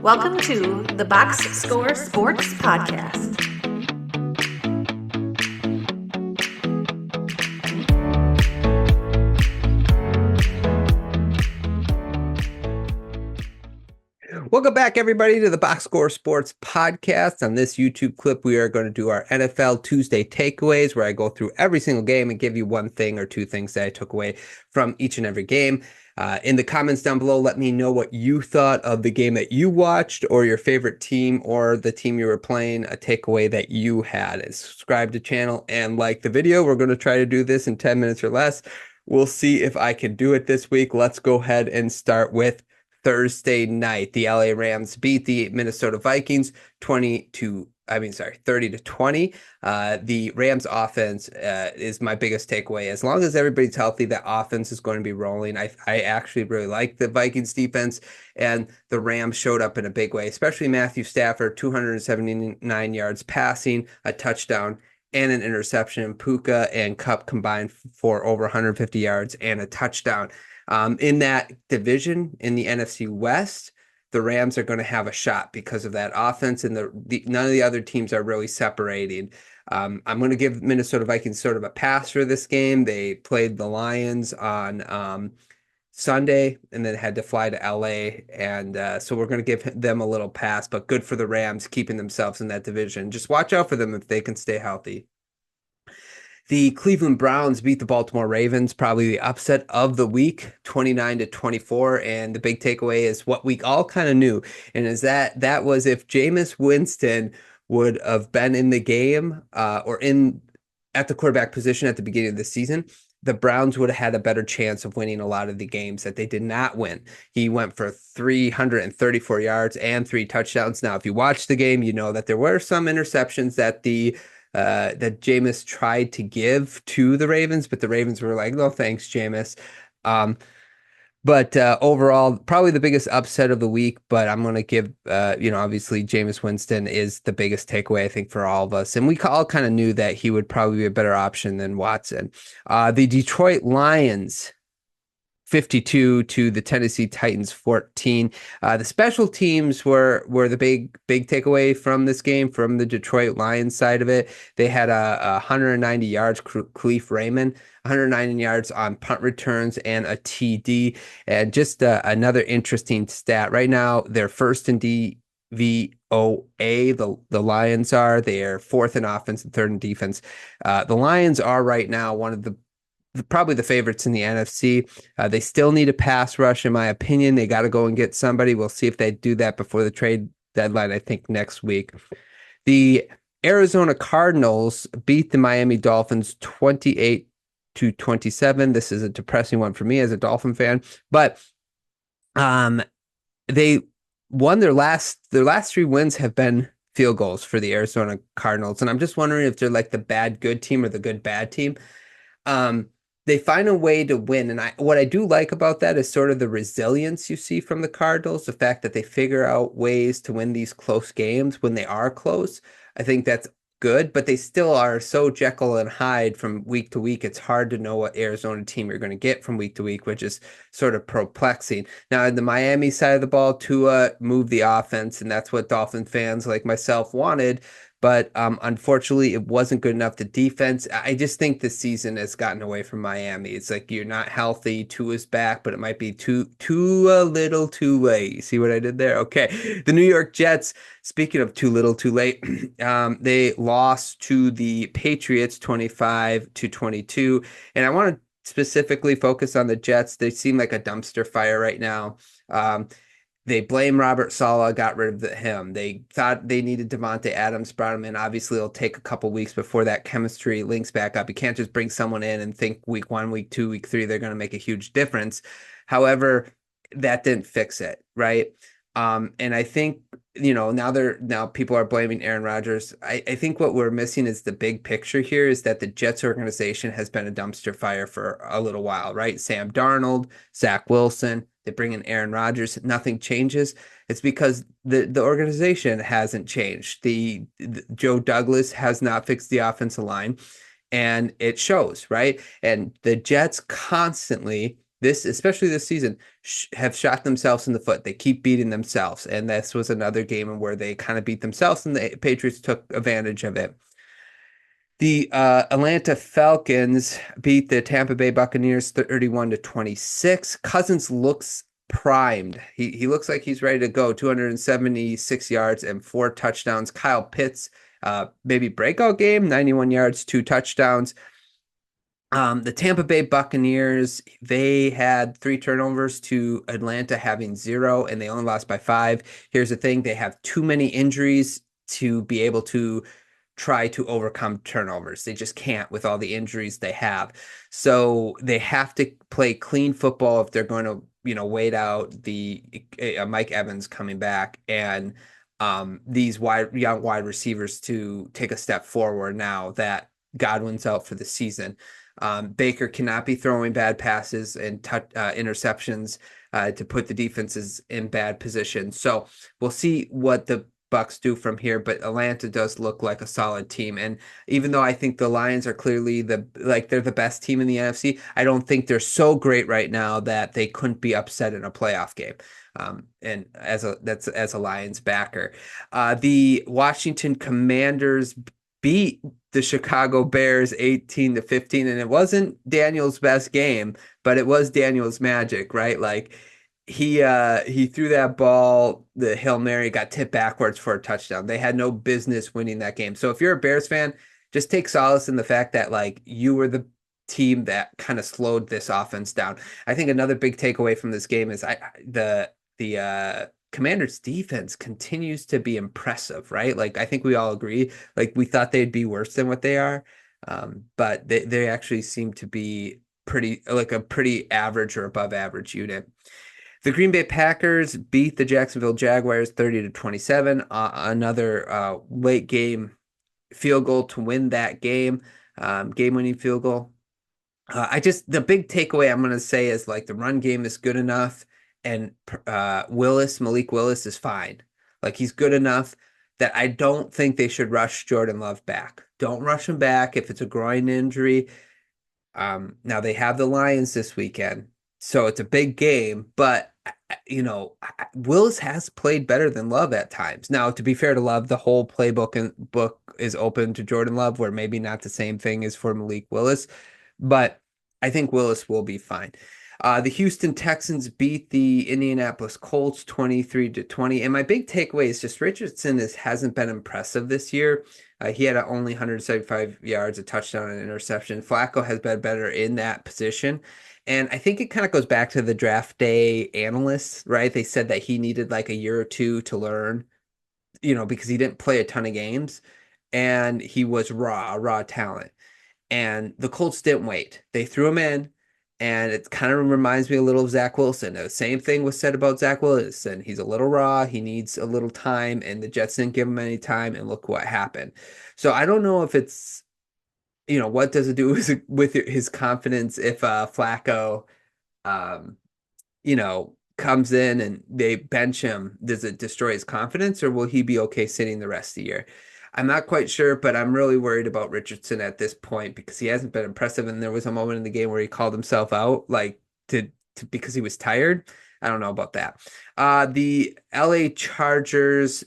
Welcome to the Box Score Sports Podcast. Welcome back, everybody, to the Box Score Sports Podcast. On this YouTube clip, we are going to do our NFL Tuesday takeaways, where I go through every single game and give you one thing or two things that I took away from each and every game. In the comments down below, let me know what you thought of the game that you watched, or your favorite team, or the team you were playing, a takeaway that you had. And subscribe to the channel and like the video. We're going to try to do this in 10 minutes or less. We'll see if I can do it this week. Let's go ahead and start with Thursday night. The LA Rams beat the Minnesota Vikings 30 to 20. The Rams offense is my biggest takeaway. As long as everybody's healthy, that offense is going to be rolling. I actually really like the Vikings defense, and the Rams showed up in a big way, especially Matthew Stafford, 279 yards passing, a touchdown, and an interception. Puka and Kupp combined for over 150 yards and a touchdown. In that division, in the NFC West, the Rams are going to have a shot because of that offense, and none of the other teams are really separating. I'm going to give Minnesota Vikings sort of a pass for this game. They played the Lions on Sunday and then had to fly to LA, and so we're going to give them a little pass, but good for the Rams keeping themselves in that division. Just watch out for them if they can stay healthy. The Cleveland Browns beat the Baltimore Ravens, probably the upset of the week, 29-24. And the big takeaway is what we all kind of knew, and is that was if Jameis Winston would have been in the game or at the quarterback position at the beginning of the season, the Browns would have had a better chance of winning a lot of the games that they did not win. He went for 334 yards and 3 touchdowns. Now, if you watch the game, you know that there were some interceptions that that Jameis tried to give to the Ravens, but the Ravens were like, no, thanks, Jameis. But overall, probably the biggest upset of the week, but I'm going to give, obviously Jameis Winston is the biggest takeaway, I think, for all of us. And we all kind of knew that he would probably be a better option than Watson. The Detroit Lions 52 to the Tennessee Titans 14. The special teams were the big takeaway from this game, from the Detroit Lions side of it. They had 190 yards, Khalif Raymond, 190 yards on punt returns and a TD. And just another interesting stat. Right now, they're first in DVOA. The Lions are. They are fourth in offense and third in defense. The Lions are right now one of probably the favorites in the NFC. They still need a pass rush, in my opinion. They got to go and get somebody. We'll see if they do that before the trade deadline, I think next week. The Arizona Cardinals beat the Miami Dolphins 28-27. This is a depressing one for me as a Dolphin fan, but they won their last 3 wins have been field goals for the Arizona Cardinals, and I'm just wondering if they're like the bad good team or the good bad team. They find a way to win. And what I do like about that is sort of the resilience you see from the Cardinals, the fact that they figure out ways to win these close games when they are close. I think that's good, but they still are so Jekyll and Hyde from week to week. It's hard to know what Arizona team you're going to get from week to week, which is sort of perplexing. Now, in the Miami side of the ball, Tua moved the offense, and that's what Dolphin fans like myself wanted. But unfortunately, it wasn't good enough. The defense, I just think this season has gotten away from Miami. It's like you're not healthy. Tua's back, but it might be too a little too late. You see what I did there? Okay. The New York Jets, speaking of too little too late, they lost to the Patriots 25-22. And I want to specifically focus on the Jets. They seem like a dumpster fire right now. They blame Robert Saleh, got rid of him. They thought they needed Devontae Adams, brought him in. Obviously, it'll take a couple weeks before that chemistry links back up. You can't just bring someone in and think week 1, week 2, week 3, they're going to make a huge difference. However, that didn't fix it, right? And I think, now people are blaming Aaron Rodgers. I think what we're missing is the big picture here, is that the Jets organization has been a dumpster fire for a little while, right? Sam Darnold, Zach Wilson, they bring in Aaron Rodgers, nothing changes. It's because the organization hasn't changed. The Joe Douglas has not fixed the offensive line, and it shows, right? And the Jets constantly especially this season, have shot themselves in the foot. They keep beating themselves. And this was another game where they kind of beat themselves and the Patriots took advantage of it. The Atlanta Falcons beat the Tampa Bay Buccaneers 31-26. Cousins looks primed. He looks like he's ready to go. 276 yards and 4 touchdowns. Kyle Pitts, maybe breakout game, 91 yards, 2 touchdowns. The Tampa Bay Buccaneers, they had 3 turnovers to Atlanta having 0, and they only lost by 5. Here's the thing, they have too many injuries to be able to try to overcome turnovers. They just can't with all the injuries they have. So they have to play clean football if they're going to, wait out the Mike Evans coming back and these young wide receivers to take a step forward now that Godwin's out for the season. Baker cannot be throwing bad passes and interceptions to put the defenses in bad position. So we'll see what the Bucks do from here, but Atlanta does look like a solid team. And even though I think the Lions are clearly they're the best team in the NFC, I don't think they're so great right now that they couldn't be upset in a playoff game. And as a Lions backer, the Washington Commanders beat the Chicago Bears 18-15, and it wasn't Daniel's best game, but it was Daniel's magic, right? Like he threw that ball, the Hail Mary got tipped backwards for a touchdown. They had no business winning that game. So if you're a Bears fan, just take solace in the fact that like you were the team that kind of slowed this offense down. I think another big takeaway from this game is the Commanders defense continues to be impressive, right? Like I think we all agree, like we thought they'd be worse than what they are. But they actually seem to be a pretty average or above average unit. The Green Bay Packers beat the Jacksonville Jaguars 30-27. Another late game field goal to win that game, game-winning field goal. The big takeaway I'm going to say is like the run game is good enough, and Malik Willis is fine. Like he's good enough that I don't think they should rush Jordan Love back. Don't rush him back if it's a groin injury. Now they have the Lions this weekend, so it's a big game, but Willis has played better than Love at times. Now, to be fair to Love, the whole playbook and book is open to Jordan Love, where maybe not the same thing as for Malik Willis, but I think Willis will be fine. The Houston Texans beat the Indianapolis Colts 23-20. And my big takeaway is just Richardson hasn't been impressive this year. He had only 175 yards, a touchdown, and an interception. Flacco has been better in that position. And I think it kind of goes back to the draft day analysts, right? They said that he needed like a year or two to learn, because he didn't play a ton of games and he was raw talent. And the Colts didn't wait. They threw him in, and it kind of reminds me a little of Zach Wilson. The same thing was said about Zach Wilson. He's a little raw. He needs a little time, and the Jets didn't give him any time, and look what happened. So I don't know if it's, what does it do with his confidence if Flacco, um, comes in and they bench him? Does it destroy his confidence, or will he be okay sitting the rest of the year? I'm not quite sure, but I'm really worried about Richardson at this point because he hasn't been impressive. And there was a moment in the game where he called himself out, like because he was tired. I don't know about that. The LA Chargers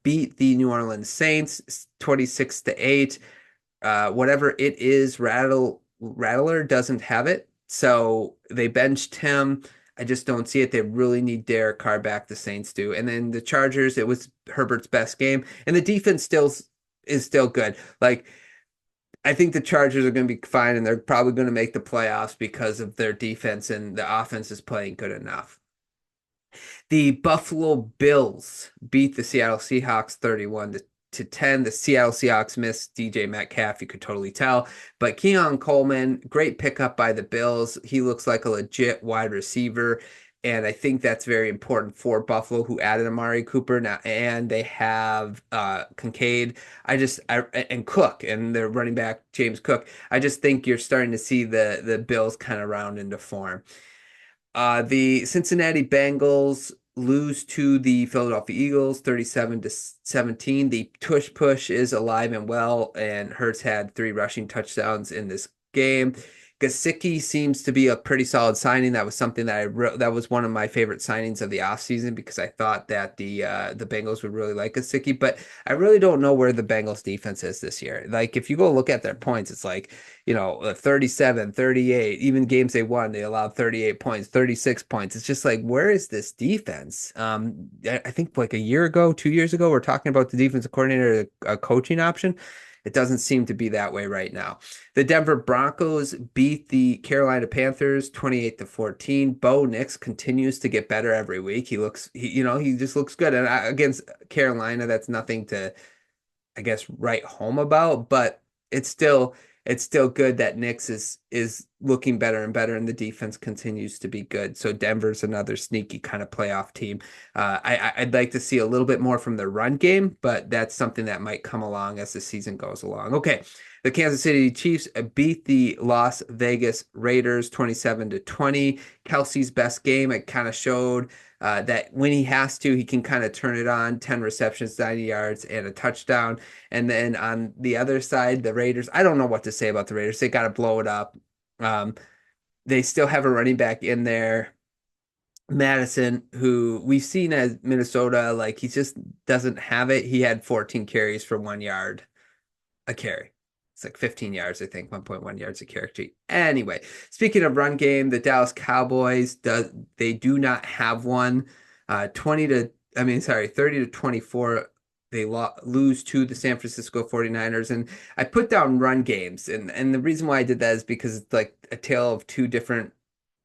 beat the New Orleans Saints 26-8. Whatever it is, Rattler doesn't have it, so they benched him. I just don't see it. They really need Derek Carr back. The Saints do. And then the Chargers, it was Herbert's best game. And the defense is still good. Like, I think the Chargers are going to be fine, and they're probably going to make the playoffs because of their defense, and the offense is playing good enough. The Buffalo Bills beat the Seattle Seahawks 31-10. The Seattle Seahawks missed DJ Metcalf, you could totally tell. But Keon Coleman, great pickup by the Bills. He looks like a legit wide receiver. And I think that's very important for Buffalo, who added Amari Cooper now, and they have Kincaid. And Cook, and their running back James Cook. I just think you're starting to see the Bills kind of round into form. The Cincinnati Bengals lose to the Philadelphia Eagles 37-17. The tush push is alive and well, and Hurts had 3 rushing touchdowns in this game. Gesicki seems to be a pretty solid signing. That was something that that was one of my favorite signings of the offseason because I thought that the Bengals would really like Gesicki, but I really don't know where the Bengals defense is this year. Like if you go look at their points, it's like, 37, 38, even games they won, they allowed 38 points, 36 points. It's just like, where is this defense? I think like a year ago, 2 years ago, we're talking about the defensive coordinator, a coaching option. It doesn't seem to be that way right now. The Denver Broncos beat the Carolina Panthers 28-14. Bo Nix continues to get better every week. He just looks good. And against Carolina, that's nothing to, I guess, write home about, but it's still good that Nix is looking better and better, and the defense continues to be good. So Denver's another sneaky kind of playoff team. I'd like to see a little bit more from the run game, but that's something that might come along as the season goes along. Okay, the Kansas City Chiefs beat the Las Vegas Raiders 27-20. Kelsey's best game. It kind of showed that when he has to, he can kind of turn it on. 10 receptions, 90 yards, and a touchdown. And then on the other side, the Raiders, I don't know what to say about the Raiders. They got to blow it up. They still have a running back in there, Madison, who we've seen as Minnesota, like he just doesn't have it. He had 14 carries for 1 yard a carry. It's like 15 yards, I think, 1.1 yards a carry. Anyway, speaking of run game, the Dallas Cowboys, they do not have one. 30-24. They lose to the San Francisco 49ers. And I put down run games. And the reason why I did that is because it's like a tale of two different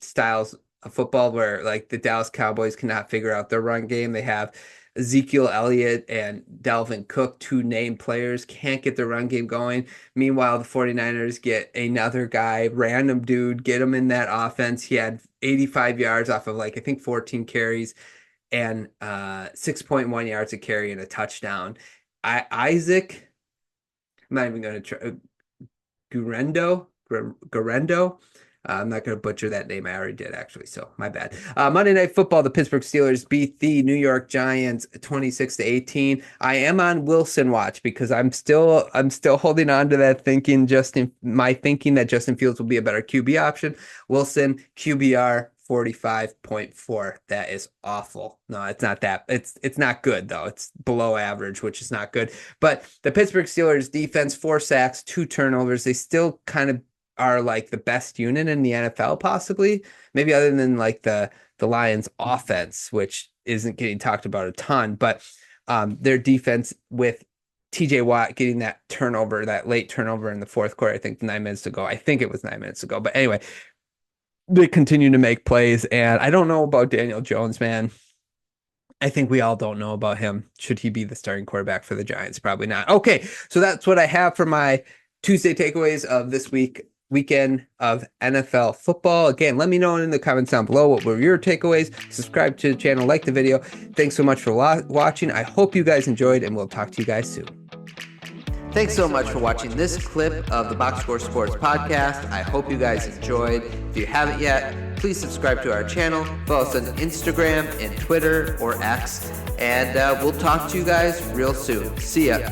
styles of football where like the Dallas Cowboys cannot figure out their run game. They have Ezekiel Elliott and Dalvin Cook, two named players, can't get their run game going. Meanwhile, the 49ers get another guy, random dude, get him in that offense. He had 85 yards off of like, I think 14 carries and 6.1 yards a carry and a touchdown. Isaac, I'm not even going to try, Gurendo. I'm not going to butcher that name. I already did, actually, so my bad. Monday Night Football, the Pittsburgh Steelers beat the New York Giants 26-18. I am on Wilson watch because I'm still holding on to that thinking, that Justin Fields will be a better QB option. Wilson, QBR 45.4. That is awful. No, it's not that. It's not good, though. It's below average, which is not good. But the Pittsburgh Steelers defense, 4 sacks, 2 turnovers. They still kind of are like the best unit in the NFL, possibly, maybe other than like the Lions offense, which isn't getting talked about a ton, but their defense with TJ Watt getting that late turnover in the fourth quarter, I think 9 minutes ago. I think it was 9 minutes ago, but anyway, they continue to make plays. And I don't know about Daniel Jones, man. I think we all don't know about him. Should he be the starting quarterback for the Giants? Probably not. Okay, so that's what I have for my Tuesday takeaways of this weekend of NFL football. Again, let me know in the comments down below what were your takeaways. Subscribe to the channel, like the video. Thanks so much for watching. I hope you guys enjoyed, and we'll talk to you guys soon. Thanks so much for watching this clip of the Box Score Sports podcast. I hope you guys enjoyed. If you haven't yet, please subscribe to our channel. Follow us on Instagram and Twitter or X, and we'll talk to you guys real soon. See ya.